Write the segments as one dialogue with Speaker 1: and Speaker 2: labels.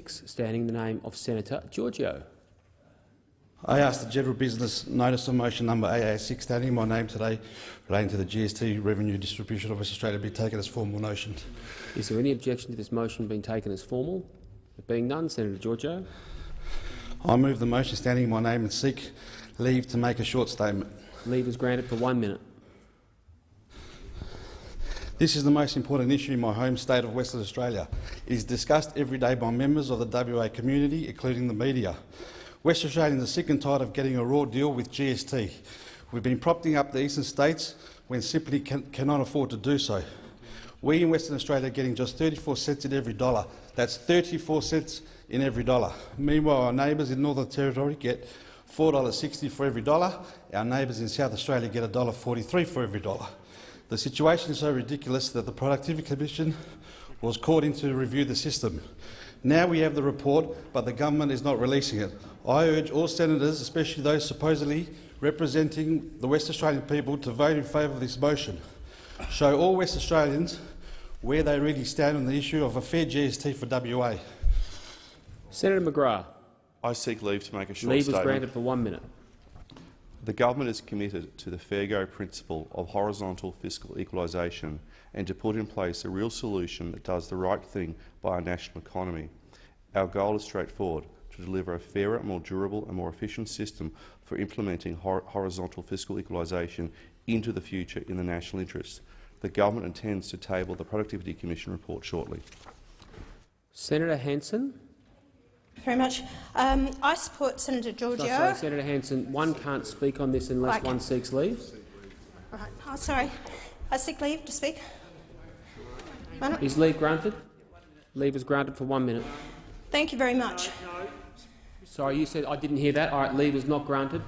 Speaker 1: 6, standing in the name of Senator Giorgio.
Speaker 2: I ask the general business notice of motion number AA6, standing in my name today, relating to the GST revenue distribution of West Australia, be taken as formal motion.
Speaker 1: Is there any objection to this motion being taken as formal? There being none, Senator Giorgio.
Speaker 2: I move the motion standing in my name and seek leave to make a short statement.
Speaker 1: Leave is granted for 1 minute.
Speaker 2: This is the most important issue in my home state of Western Australia. It is discussed every day by members of the WA community, including the media. West Australians are sick and tired of getting a raw deal with GST. We've been propping up the eastern states when simply cannot afford to do so. We in Western Australia are getting just 34 cents in every dollar. That's 34 cents in every dollar. Meanwhile, our neighbours in Northern Territory get $4.60 for every dollar. Our neighbours in South Australia get $1.43 for every dollar. The situation is so ridiculous that the Productivity Commission was called in to review the system. Now we have the report, but the government is not releasing it. I urge all senators, especially those supposedly representing the West Australian people, to vote in favour of this motion. Show all West Australians where they really stand on the issue of a fair GST for WA.
Speaker 1: Senator McGrath.
Speaker 3: I seek leave to make a short
Speaker 1: statement.
Speaker 3: statement.
Speaker 1: Leave is granted for 1 minute.
Speaker 3: The government is committed to the fair go principle of horizontal fiscal equalisation and to put in place a real solution that does the right thing by our national economy. Our goal is straightforward: to deliver a fairer, more durable and more efficient system for implementing horizontal fiscal equalisation into the future in the national interest. The government intends to table the Productivity Commission report shortly.
Speaker 1: Senator Hanson.
Speaker 4: Very much. I support Senator Giorgio.
Speaker 1: Sorry, Senator Hanson, one can't speak on this unless one seeks leave.
Speaker 4: Right. Oh, sorry. I seek leave to speak.
Speaker 1: Is leave granted? Leave is granted for 1 minute.
Speaker 4: Thank you very much.
Speaker 1: Sorry, you said I didn't hear that. All right, leave is not granted.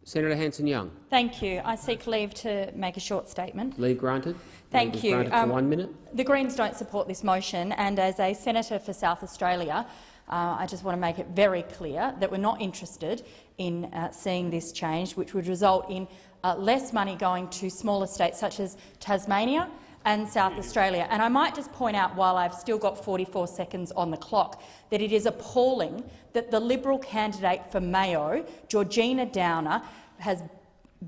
Speaker 1: Senator Hanson-Young.
Speaker 5: Thank you. I seek leave to make a short statement.
Speaker 1: Leave granted.
Speaker 5: Thank you.
Speaker 1: Granted for 1 minute.
Speaker 5: The Greens don't support this motion, and as a senator for South Australia, I just want to make it very clear that we're not interested in seeing this change, which would result in less money going to smaller states such as Tasmania and South Australia. And I might just point out, while I've still got 44 seconds on the clock, that it is appalling that the Liberal candidate for Mayo, Georgina Downer, has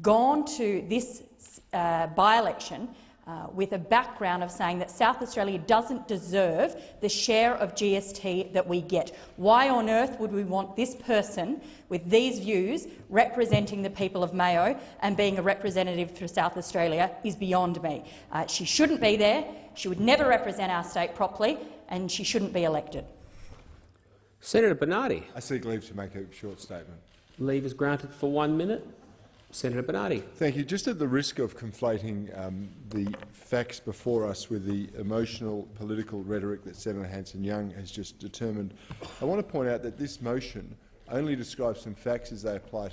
Speaker 5: gone to this by-election with a background of saying that South Australia doesn't deserve the share of GST that we get. Why on earth would we want this person with these views representing the people of Mayo and being a representative for South Australia is beyond me. She shouldn't be there, she would never represent our state properly, and she shouldn't be elected.
Speaker 1: Senator Bernardi.
Speaker 6: I seek leave to make a short statement.
Speaker 1: Leave is granted for 1 minute. Senator Bernardi.
Speaker 6: Thank you. Just at the risk of conflating the facts before us with the emotional political rhetoric that Senator Hanson-Young has just determined, I want to point out that this motion only describes some facts as they apply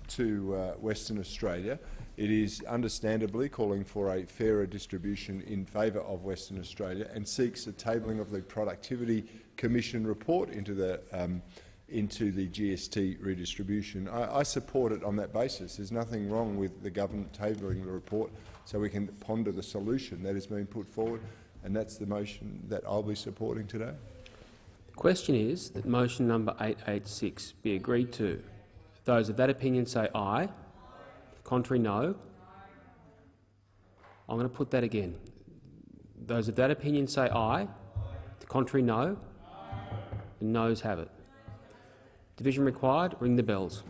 Speaker 6: to Western Australia. It is understandably calling for a fairer distribution in favour of Western Australia and seeks a tabling of the Productivity Commission report into the GST redistribution. I support it on that basis. There's nothing wrong with the government tabling the report so we can ponder the solution that is being put forward, and that's the motion that I'll be supporting today.
Speaker 1: The question is that motion number 886 be agreed to. Those of that opinion say aye. Contrary, no. I'm going to put that again. Those of that opinion say aye. The contrary, no. The noes have it. Division required. Ring the bells.